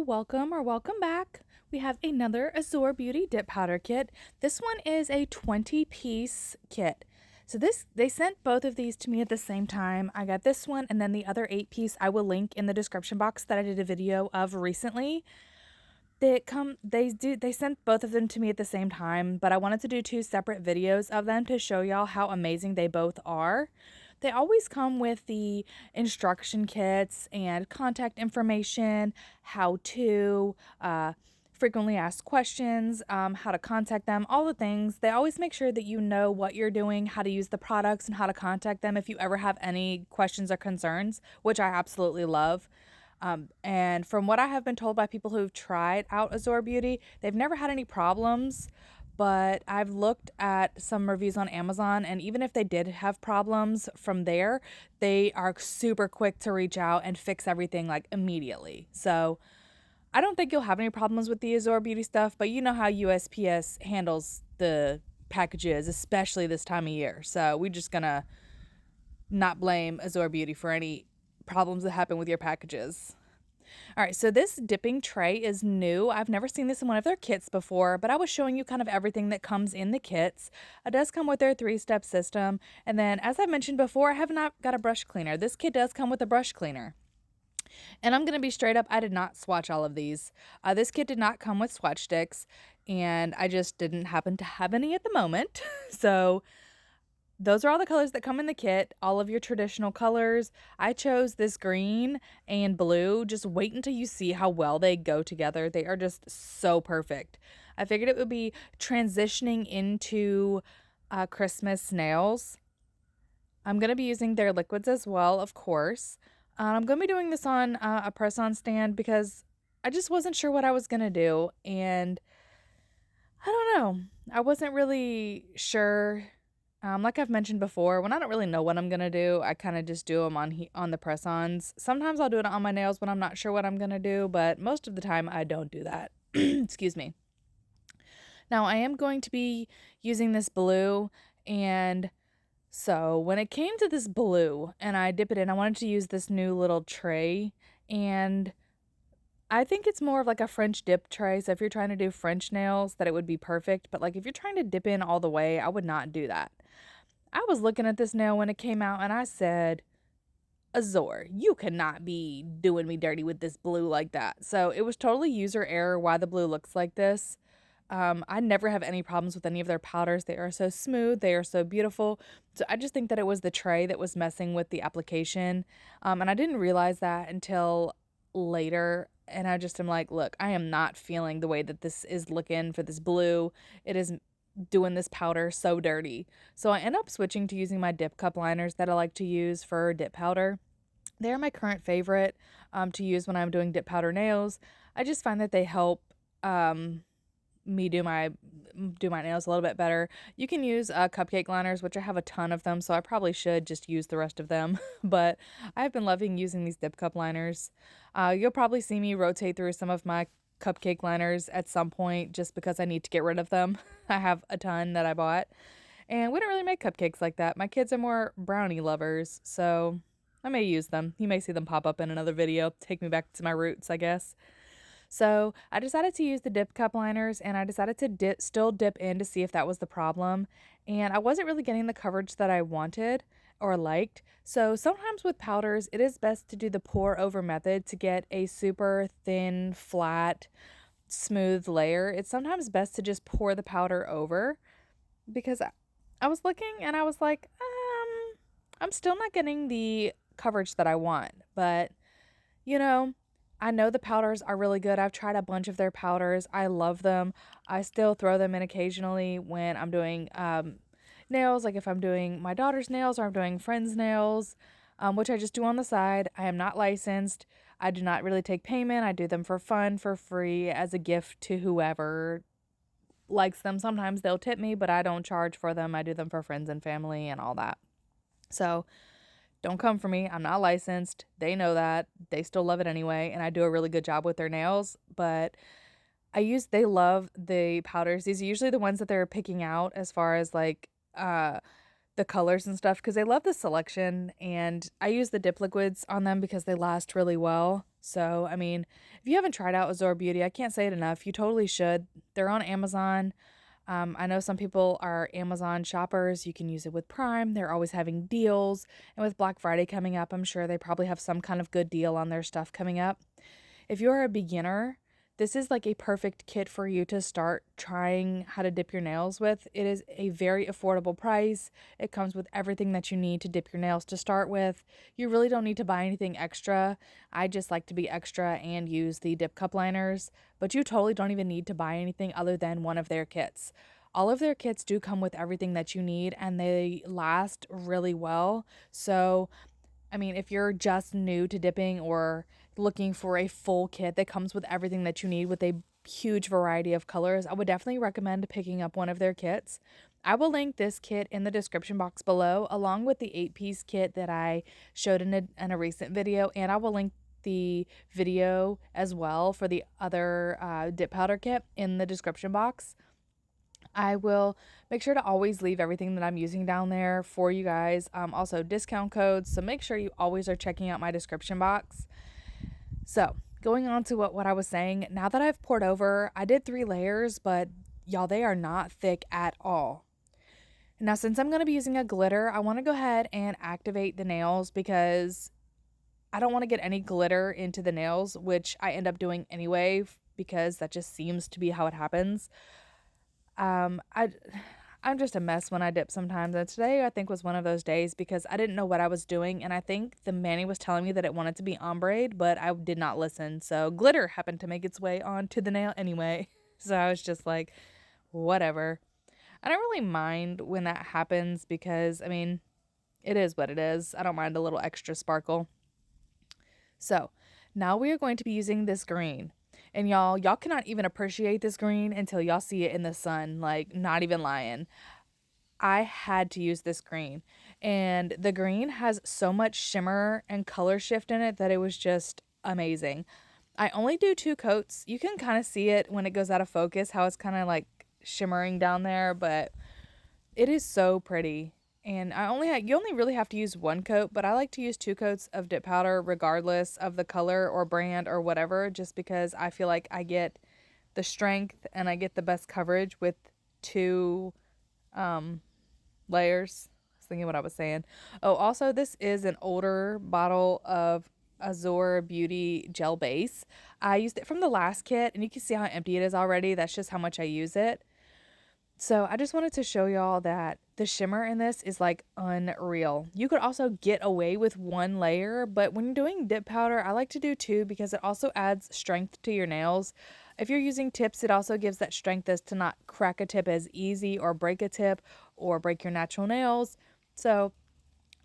welcome or welcome back. We have another Azure Beauty Dip Powder Kit. This one is a 20-piece kit. So they sent both of these to me at the same time. I got this one and then the other 8-piece I will link in the description box that I did a video of recently. They sent both of them to me at the same time, but I wanted to do 2 separate videos of them to show y'all how amazing they both are. They always come with the instruction kits and contact information, how to, frequently asked questions, how to contact them, all the things. They always make sure that you know what you're doing, how to use the products, and how to contact them if you ever have any questions or concerns, which I absolutely love. And from what I have been told by people who've tried out Azure Beauty, they've never had any problems. But I've looked at some reviews on Amazon, and even if they did have problems from there, they are super quick to reach out and fix everything like immediately. So I don't think you'll have any problems with the Azure Beauty stuff, but you know how USPS handles the packages, especially this time of year. So we're just gonna not blame Azure Beauty for any problems that happen with your packages. All right, so this dipping tray is new. I've never seen this in one of their kits before, but I was showing you kind of everything that comes in the kits. It does come with their 3-step system. And then, as I mentioned before, I have not got a brush cleaner. This kit does come with a brush cleaner. And I'm going to be straight up, I did not swatch all of these. This kit did not come with swatch sticks, and I just didn't happen to have any at the moment. So those are all the colors that come in the kit, all of your traditional colors. I chose this green and blue. Just wait until you see how well they go together. They are just so perfect. I figured it would be transitioning into Christmas nails. I'm going to be using their liquids as well, of course. I'm going to be doing this on a press-on stand because I just wasn't sure what I was going to do. And I don't know. I wasn't really sure. Like I've mentioned before, when I don't really know what I'm going to do, I kind of just do them on the press-ons. Sometimes I'll do it on my nails when I'm not sure what I'm going to do, but most of the time I don't do that. Excuse me. Now, I am going to be using this blue, and so when it came to this blue and I dip it in, I wanted to use this new little tray, and I think it's more of like a French dip tray. So if you're trying to do French nails, that it would be perfect. But like if you're trying to dip in all the way, I would not do that. I was looking at this nail when it came out and I said, Azure, you cannot be doing me dirty with this blue like that. So it was totally user error why the blue looks like this. I never have any problems with any of their powders. They are so smooth. They are so beautiful. So I just think that it was the tray that was messing with the application. And I didn't realize that until later. And I just am like, look, I am not feeling the way that this is looking for this blue. It is doing this powder so dirty. So I end up switching to using my dip cup liners that I like to use for dip powder. They're my current favorite to use when I'm doing dip powder nails. I just find that they help me do my nails a little bit better. You can use cupcake liners, which I have a ton of them, so I probably should just use the rest of them. But I've been loving using these dip cup liners. You'll probably see me rotate through some of my cupcake liners at some point just because I need to get rid of them. I have a ton that I bought. And we don't really make cupcakes like that. My kids are more brownie lovers, so I may use them. You may see them pop up in another video. Take me back to my roots, I guess. So I decided to use the dip cup liners, and I decided to still dip in to see if that was the problem. And I wasn't really getting the coverage that I wanted or liked. So sometimes with powders, it is best to do the pour over method to get a super thin, flat, smooth layer. It's sometimes best to just pour the powder over because I was looking and I was like, I'm still not getting the coverage that I want. But, you know, I know the powders are really good. I've tried a bunch of their powders. I love them. I still throw them in occasionally when I'm doing nails, like if I'm doing my daughter's nails or I'm doing friends' nails, which I just do on the side. I am not licensed. I do not really take payment. I do them for fun, for free, as a gift to whoever likes them. Sometimes they'll tip me, but I don't charge for them. I do them for friends and family and all that. So don't come for me. I'm not licensed. They know that. They still love it anyway, and I do a really good job with their nails, but they love the powders. These are usually the ones that they're picking out as far as like the colors and stuff because they love the selection, and I use the dip liquids on them because they last really well. So, I mean, if you haven't tried out Azure Beauty, I can't say it enough. You totally should. They're on Amazon. I know some people are Amazon shoppers. You can use it with Prime. They're always having deals. And with Black Friday coming up, I'm sure they probably have some kind of good deal on their stuff coming up. If you're a beginner, this is like a perfect kit for you to start trying how to dip your nails with. It is a very affordable price. It comes with everything that you need to dip your nails to start with. You really don't need to buy anything extra. I just like to be extra and use the dip cup liners, but you totally don't even need to buy anything other than one of their kits. All of their kits do come with everything that you need and they last really well. So I mean, if you're just new to dipping or looking for a full kit that comes with everything that you need with a huge variety of colors, I would definitely recommend picking up one of their kits. I will link this kit in the description box below, along with the 8-piece kit that I showed in a recent video, and I will link the video as well for the other dip powder kit in the description box. I will make sure to always leave everything that I'm using down there for you guys. Also, discount codes. So make sure you always are checking out my description box. So, going on to what I was saying, now that I've poured over, I did 3 layers, but y'all, they are not thick at all. Now, since I'm going to be using a glitter, I want to go ahead and activate the nails because I don't want to get any glitter into the nails, which I end up doing anyway because that just seems to be how it happens. I'm just a mess when I dip sometimes. And today I think was one of those days because I didn't know what I was doing. And I think the Manny was telling me that it wanted to be ombre, but I did not listen. So glitter happened to make its way onto the nail anyway. So I was just like, whatever. I don't really mind when that happens because, I mean, it is what it is. I don't mind a little extra sparkle. So now we are going to be using this green. And y'all cannot even appreciate this green until y'all see it in the sun, like not even lying. I had to use this green. And the green has so much shimmer and color shift in it that it was just amazing. I only do 2 coats. You can kind of see it when it goes out of focus, how it's kind of like shimmering down there, but it is so pretty. And you only really have to use 1 coat, but I like to use 2 coats of dip powder regardless of the color or brand or whatever, just because I feel like I get the strength and I get the best coverage with 2 layers. I was thinking what I was saying. Oh, also this is an older bottle of Azure Beauty gel base. I used it from the last kit and you can see how empty it is already. That's just how much I use it. So I just wanted to show y'all that the shimmer in this is like unreal. You could also get away with 1 layer, but when you're doing dip powder, I like to do 2 because it also adds strength to your nails. If you're using tips, it also gives that strength as to not crack a tip as easy or break a tip or break your natural nails. So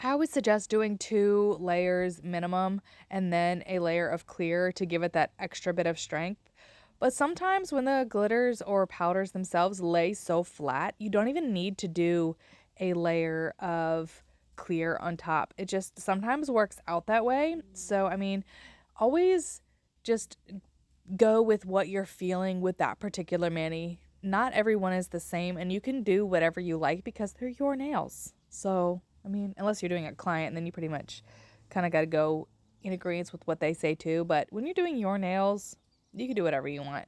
I always suggest doing 2 layers minimum and then a layer of clear to give it that extra bit of strength. But sometimes when the glitters or powders themselves lay so flat, you don't even need to do a layer of clear on top. It just sometimes works out that way. So, I mean, always just go with what you're feeling with that particular mani. Not everyone is the same, and you can do whatever you like because they're your nails. So, I mean, unless you're doing a client, then you pretty much kind of got to go in agreement with what they say too. But when you're doing your nails, you can do whatever you want.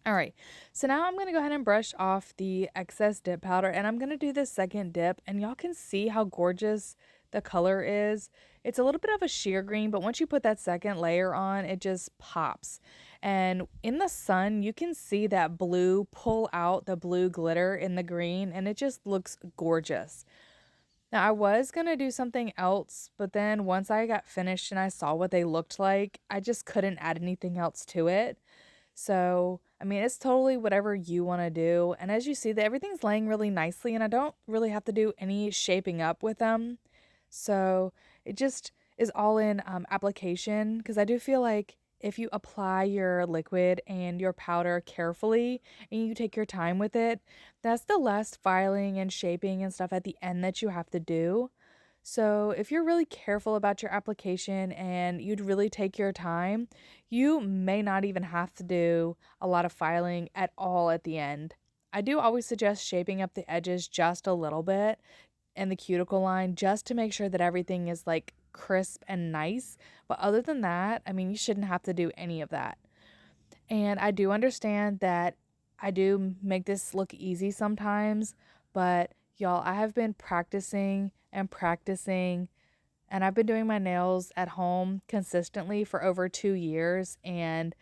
All right, so now I'm going to go ahead and brush off the excess dip powder, and I'm going to do this second dip, and y'all can see how gorgeous the color is. It's a little bit of a sheer green, but once you put that second layer on, it just pops. And in the sun, you can see that blue pull out the blue glitter in the green, and it just looks gorgeous. Now, I was going to do something else, but then once I got finished and I saw what they looked like, I just couldn't add anything else to it. So, I mean, it's totally whatever you want to do. And as you see, that everything's laying really nicely, and I don't really have to do any shaping up with them. So, it just is all in application because I do feel like if you apply your liquid and your powder carefully and you take your time with it, that's the less filing and shaping and stuff at the end that you have to do. So if you're really careful about your application and you'd really take your time, you may not even have to do a lot of filing at all at the end. I do always suggest shaping up the edges just a little bit and the cuticle line just to make sure that everything is like crisp and nice But other than that, I mean, you shouldn't have to do any of that. And I do understand that I do make this look easy sometimes, but y'all, I have been practicing and practicing, and I've been doing my nails at home consistently for over 2 years. And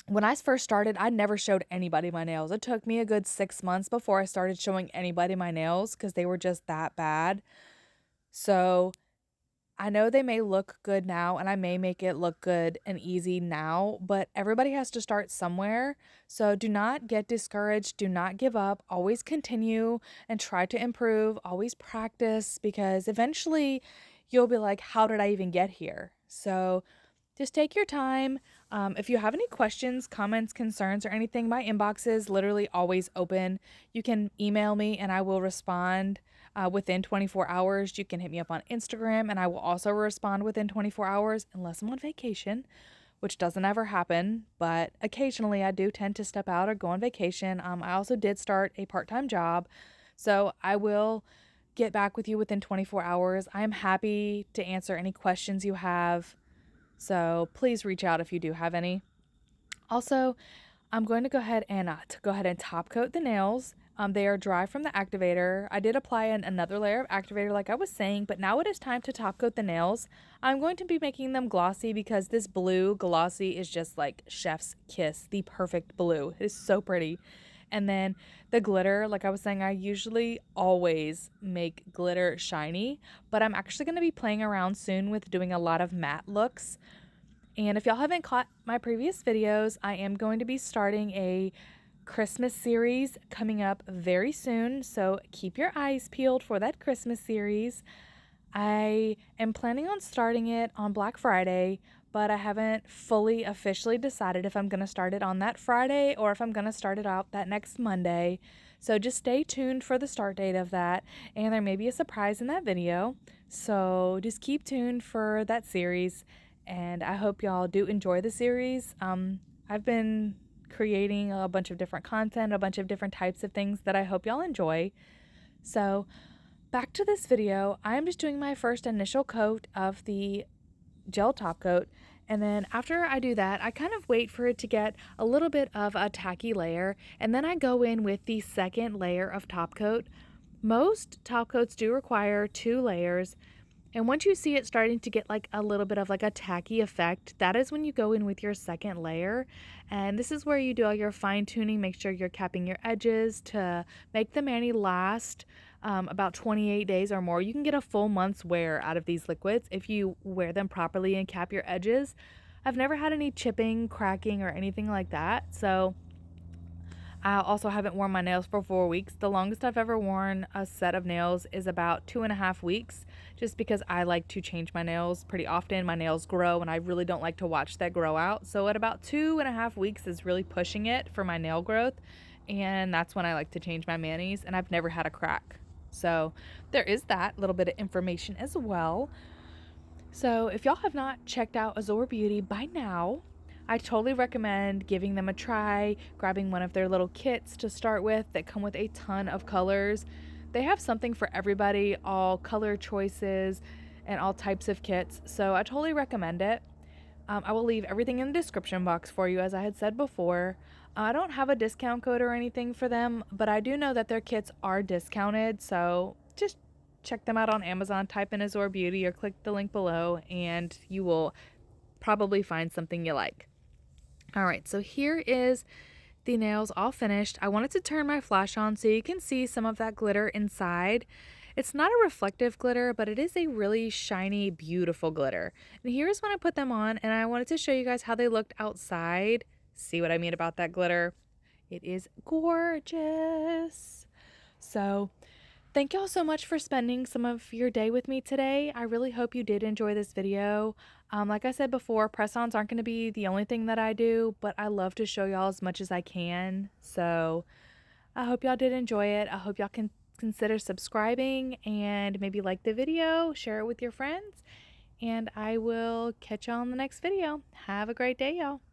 when I first started, I never showed anybody my nails. It took me a good 6 months before I started showing anybody my nails because they were just that bad. So I know they may look good now, and I may make it look good and easy now, but everybody has to start somewhere. So do not get discouraged. Do not give up. Always continue and try to improve. Always practice, because eventually you'll be like, how did I even get here? So just take your time. If you have any questions, comments, concerns, or anything, my inbox is literally always open. You can email me and I will respond within 24 hours. You can hit me up on Instagram and I will also respond within 24 hours, unless I'm on vacation, which doesn't ever happen. But occasionally I do tend to step out or go on vacation. I also did start a part-time job, so I will get back with you within 24 hours. I am happy to answer any questions you have. So please reach out if you do have any. Also, I'm going to go ahead and top coat the nails. They are dry from the activator. I did apply another layer of activator like I was saying, but now it is time to top coat the nails. I'm going to be making them glossy because this blue glossy is just like chef's kiss, the perfect blue. It is so pretty. And then the glitter, like I was saying, I usually always make glitter shiny, but I'm actually going to be playing around soon with doing a lot of matte looks. And if y'all haven't caught my previous videos, I am going to be starting a Christmas series coming up very soon, so keep your eyes peeled for that Christmas series. I am planning on starting it on Black Friday, but I haven't fully officially decided if I'm going to start it on that Friday or if I'm going to start it out that next Monday. So just stay tuned for the start date of that, and there may be a surprise in that video. So just keep tuned for that series, and I hope y'all do enjoy the series. I've been creating a bunch of different content, a bunch of different types of things that I hope y'all enjoy. So back to this video, I'm just doing my first initial coat of the gel top coat, and then after I do that, I kind of wait for it to get a little bit of a tacky layer, and then I go in with the second layer of top coat. Most top coats do require 2 layers, and once you see it starting to get like a little bit of like a tacky effect, that is when you go in with your second layer. And this is where you do all your fine tuning, make sure you're capping your edges to make the mani last about 28 days or more. You can get a full month's wear out of these liquids if you wear them properly and cap your edges. I've never had any chipping, cracking, or anything like that. So I also haven't worn my nails for 4 weeks. The longest I've ever worn a set of nails is about 2.5 weeks, just because I like to change my nails pretty often. My nails grow and I really don't like to watch that grow out. So at about 2.5 weeks is really pushing it for my nail growth. And that's when I like to change my manis, and I've never had a crack. So there is that little bit of information as well. So if y'all have not checked out Azure Beauty by now, I totally recommend giving them a try, grabbing one of their little kits to start with that come with a ton of colors. They have something for everybody, all color choices and all types of kits, so I totally recommend it. I will leave everything in the description box for you, as I had said before. I don't have a discount code or anything for them, but I do know that their kits are discounted, so just check them out on Amazon, type in Azure Beauty or click the link below, and you will probably find something you like. Alright, so here is the nails all finished. I wanted to turn my flash on so you can see some of that glitter inside. It's not a reflective glitter, but it is a really shiny, beautiful glitter. And here's when I put them on, and I wanted to show you guys how they looked outside. See what I mean about that glitter? It is gorgeous. So thank y'all so much for spending some of your day with me today. I really hope you did enjoy this video. Like I said before, press-ons aren't going to be the only thing that I do, but I love to show y'all as much as I can. So I hope y'all did enjoy it. I hope y'all can consider subscribing and maybe like the video, share it with your friends, and I will catch y'all in the next video. Have a great day, y'all.